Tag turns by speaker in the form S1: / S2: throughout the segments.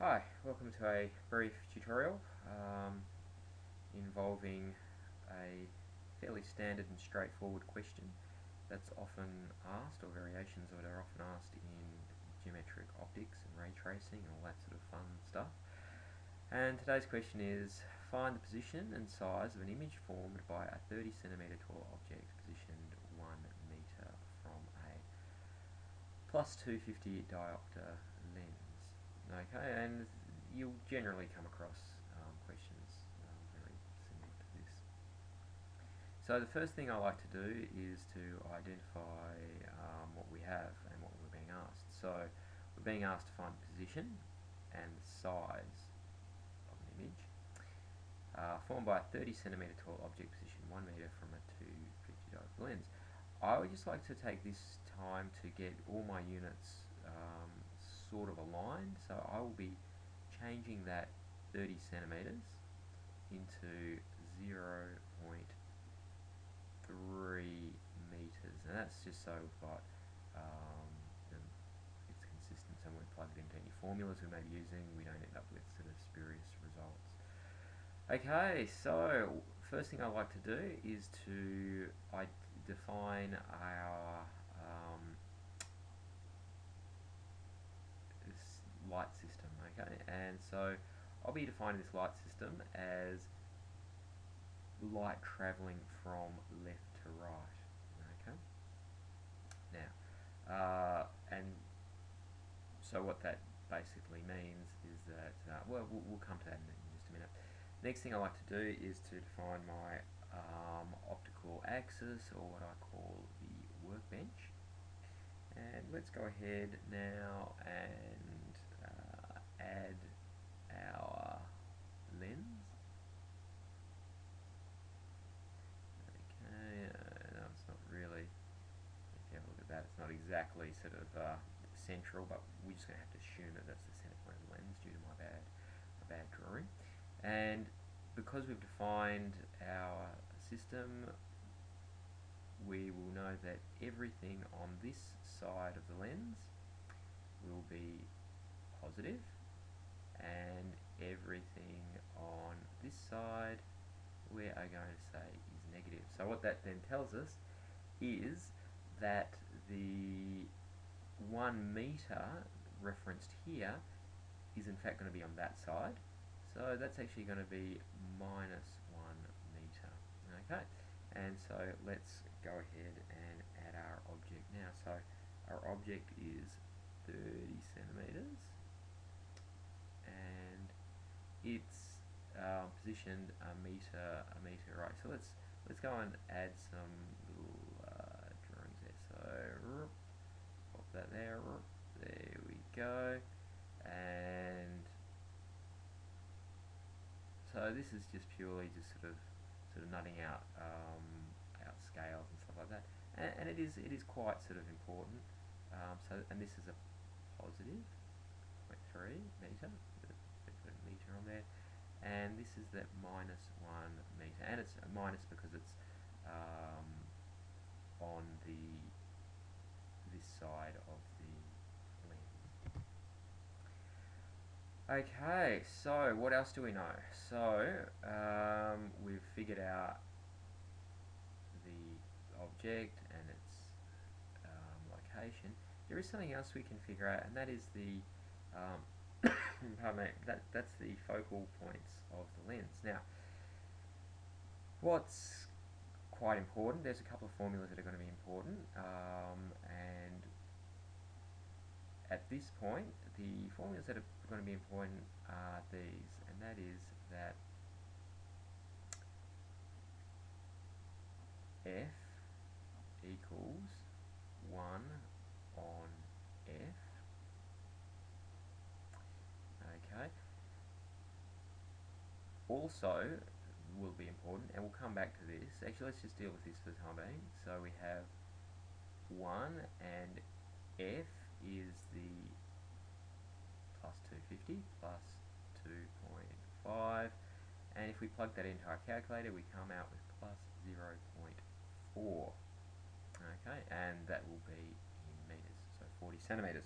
S1: Hi, welcome to a brief tutorial involving a fairly standard and straightforward question that's often asked, or variations of it are often asked in geometric optics and ray tracing and all that sort of fun stuff. And today's question is, find the position and size of an image formed by a 30 centimeter tall object positioned 1 meter from a plus 250 diopter lens. Okay, and you'll generally come across questions very similar to this. So the first thing I like to do is to identify what we have and what we're being asked. So we're being asked to find the position and the size of an image formed by a 30 centimeter tall object positioned 1 meter from a 250 diopter lens. I would just like to take this time to get all my units sort of aligned. So I will be changing that 30 centimeters into 0.3 meters, and that's just so we've got it's consistent. So when we plug it into any formulas we may be using, we don't end up with sort of spurious results. Okay, so first thing I like to do is to define our this light system. Okay, and so I'll be defining this light system as light travelling from left to right. Okay, now and so what that basically means is that we'll come to that in just a minute. Next thing I like to do is to define my optical axis, or what I call the workbench. And let's go ahead now and add our lens. Okay, no, it's not really, if you have a look at that, it's not exactly sort of central, but we're just going to have to assume that that's the center point of the lens due to my bad drawing. And because we've defined our system, we will know that everything on this side of the lens will be positive, and everything on this side we are going to say is negative. So what that then tells us is that the 1 meter referenced here is in fact going to be on that side. So that's actually going to be minus 1 meter. Okay, and so let's go ahead and add our object now. So our object is 30 centimeters, and it's positioned a meter right. So let's go and add some little drawings there. So pop that there. There we go. And so this is just purely just sort of nutting out out scales and stuff like that, and it is quite sort of important. And this is a positive 0.3 meter. Put a meter on there, and this is that minus 1 meter, and it's a minus because it's on this side of the lens. Okay, so what else do we know? So we've figured out the object and its location. There is something else we can figure out, and that is the pardon me, that's the focal points of the lens. Now, what's quite important, there's a couple of formulas that are going to be important, and at this point the formulas that are going to be important are these, and that is that F equals 1 on F. Okay, also will be important, and we'll come back to this. Actually, let's just deal with this for the time being. So we have 1, and F is the plus 250 plus 2.5, and if we plug that into our calculator we come out with plus 0.4. Okay, and that will be in meters, so 40 centimeters.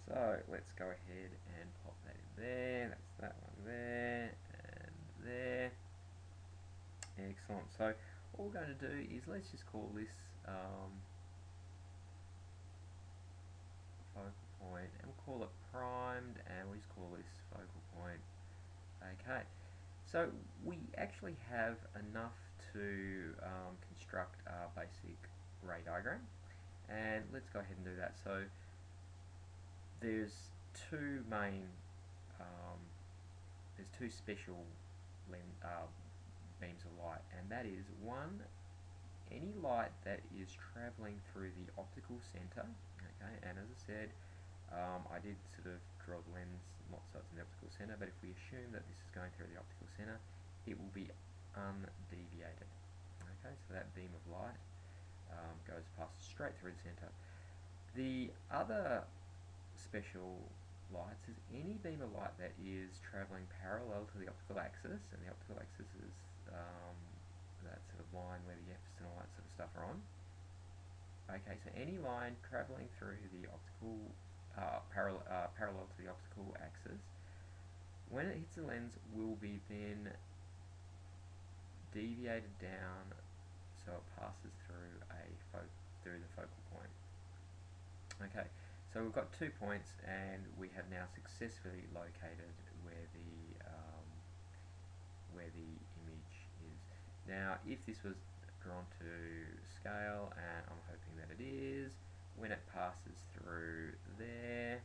S1: So let's go ahead and pop that in there. That's that one there and there. Excellent. So all we're going to do is let's just call this focal point, and we'll call it primed, and we'll just call this focal point. Okay. So we actually have enough to construct our basic ray diagram, and let's go ahead and do that. So there's two main, there's two special beams of light, and that is one, any light that is travelling through the optical centre. Okay, and as I said, I did sort of draw the lens not so it's in the optical centre, but if we assume that this is going through the optical centre, it will be undeviated. Okay, so that beam of light passes straight through the centre. The other special lights is any beam of light that is travelling parallel to the optical axis, and the optical axis is that sort of line where the F's and all that sort of stuff are on. Okay, so any line travelling through the optical parallel to the optical axis, when it hits the lens, will be then deviated down so it passes through through the focal point. Okay, so we've got 2 points, and we have now successfully located where the image is. Now, if this was drawn to scale, and I'm hoping that it is, when it passes through there,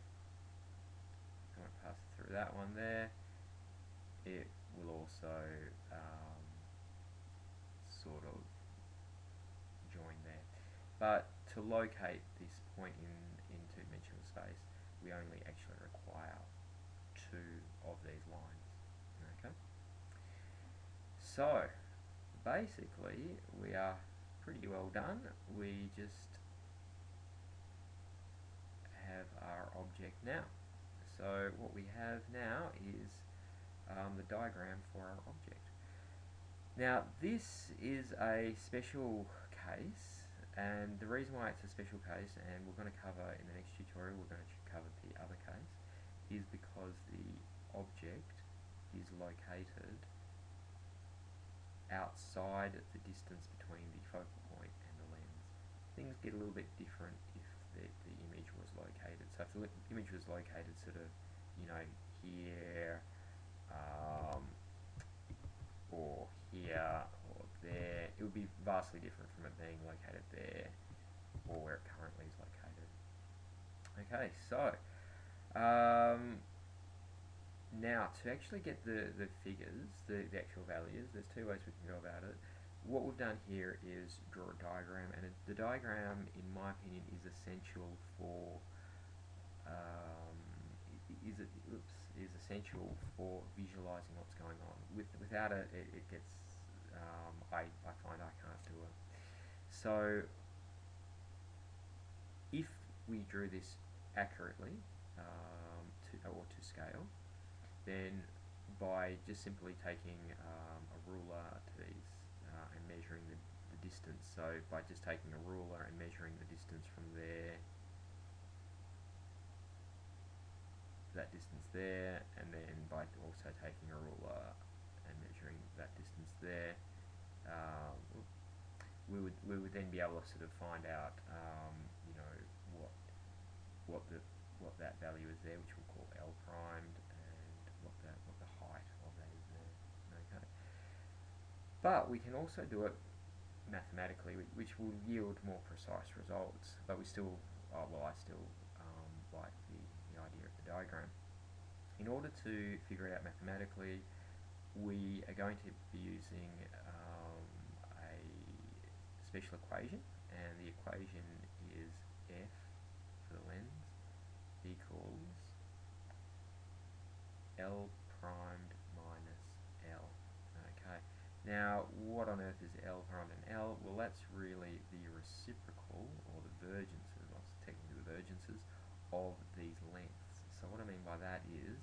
S1: when it passes through that one there, it will also sort of join there. But to locate this point in two-dimensional space, we only actually require 2 of these lines. Okay. So basically, we are pretty well done. We just have our object now. So what we have now is the diagram for our object. Now this is a special case, and the reason why it's a special case, and we're going to cover in the next tutorial, we're going to cover the other case, is because the object is located outside the distance between the focal point and the lens. Things get a little bit different if the image was located. So if the image was located sort of, you know, here, or here, or there, it would be vastly different from it being located there, or where it currently is located. Okay, so now to actually get the figures, the actual values, there's 2 ways we can go about it. What we've done here is draw a diagram, and the diagram, in my opinion, is essential for essential for visualizing what's going on. Without it, it gets I find I can't do it. So if we drew this accurately to scale, then by just simply taking a ruler to these and measuring the distance, so by just taking a ruler and measuring the distance from there, that distance there, and then by also taking a ruler and measuring that distance there, we would then be able to sort of find out you know, what that value is there, which we'll call L primed, and what the height of that is there. Okay, but we can also do it mathematically, which will yield more precise results. But we still, well, I still like the idea of the diagram. In order to figure it out mathematically, we are going to be using a special equation, and the equation is F for the lens equals L primed minus L. Okay, now what on earth is L primed and L? Well, that's really the reciprocal, or the vergences, not technically the vergences, of these lengths. So what I mean by that is,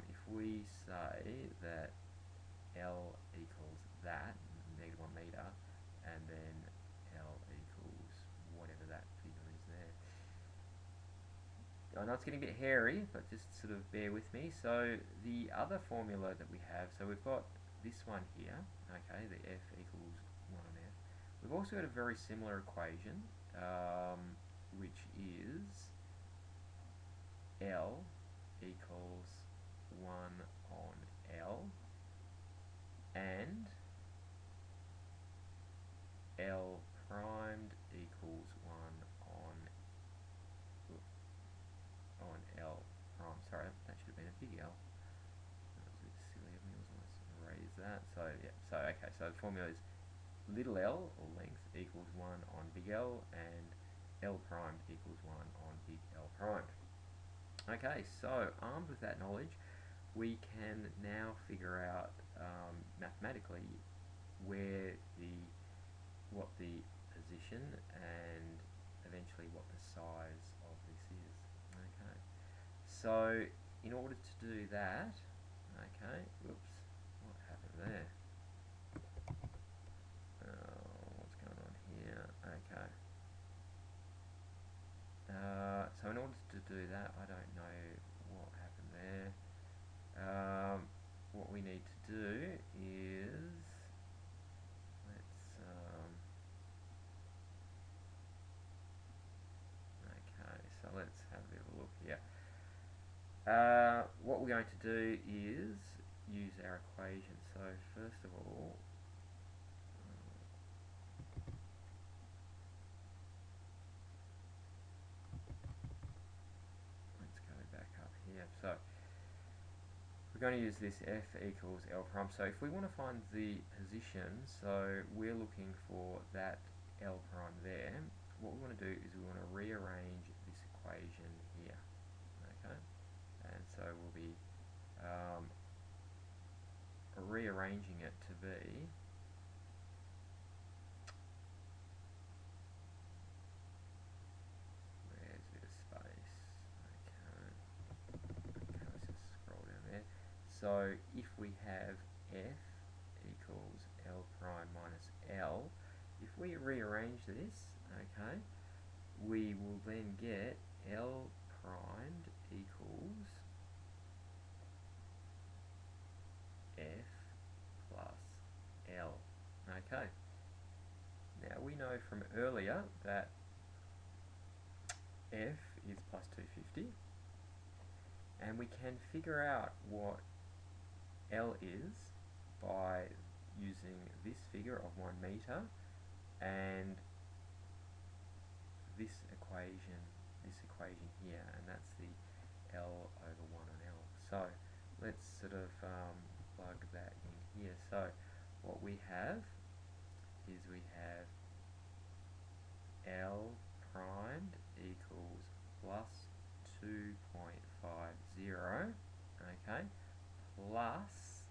S1: if we say that L equals that, -1 meter, and then L equals whatever that figure is there. I know it's getting a bit hairy, but just sort of bear with me. So the other formula that we have, so we've got this one here, okay, the F equals 1 on F. We've also got a very similar equation, which is L equals 1 on L, and L primed equals 1 on L prime. Sorry, that should have been a big L. That was a bit silly of me, wasn't it? So raise that. So yeah, so okay, so the formula is little l, or length, equals 1 on big L, and L primed equals 1 on big L primed. Okay, so armed with that knowledge, we can now figure out mathematically what the position and eventually what the size of this is. Okay, so in order to do that, okay, whoops, what happened there? What's going on here? Okay. So in order to do that, I don't know what happened there. What we need to do is let's have a bit of a look here. What we're going to do is use our equation. So first of all, let's go back up here. So we're going to use this F equals L prime. So if we want to find the position, so we're looking for that L prime there, what we want to do is we want to rearrange this equation here. Okay, and so we'll be rearranging it to be so if we have F equals L prime minus L, if we rearrange this, okay, we will then get L primed equals F plus L. Okay. Now we know from earlier that F is plus 250, and we can figure out what L is by using this figure of 1 meter and this equation here, and that's the L over 1 on L. So let's sort of plug that in here. So what we have is we have L primed equals plus 2.50, okay, plus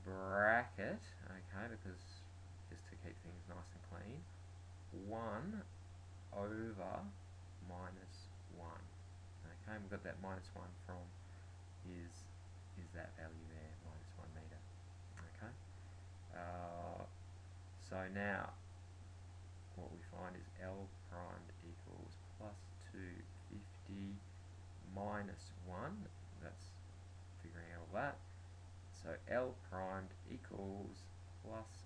S1: bracket, okay, because just to keep things nice and clean, 1 over minus 1. Okay, we've got that minus 1 from is that value there, minus 1 meter. Okay, so now what we find is L primed equals plus 250 minus 1. That's figuring out all that. So L primed equals plus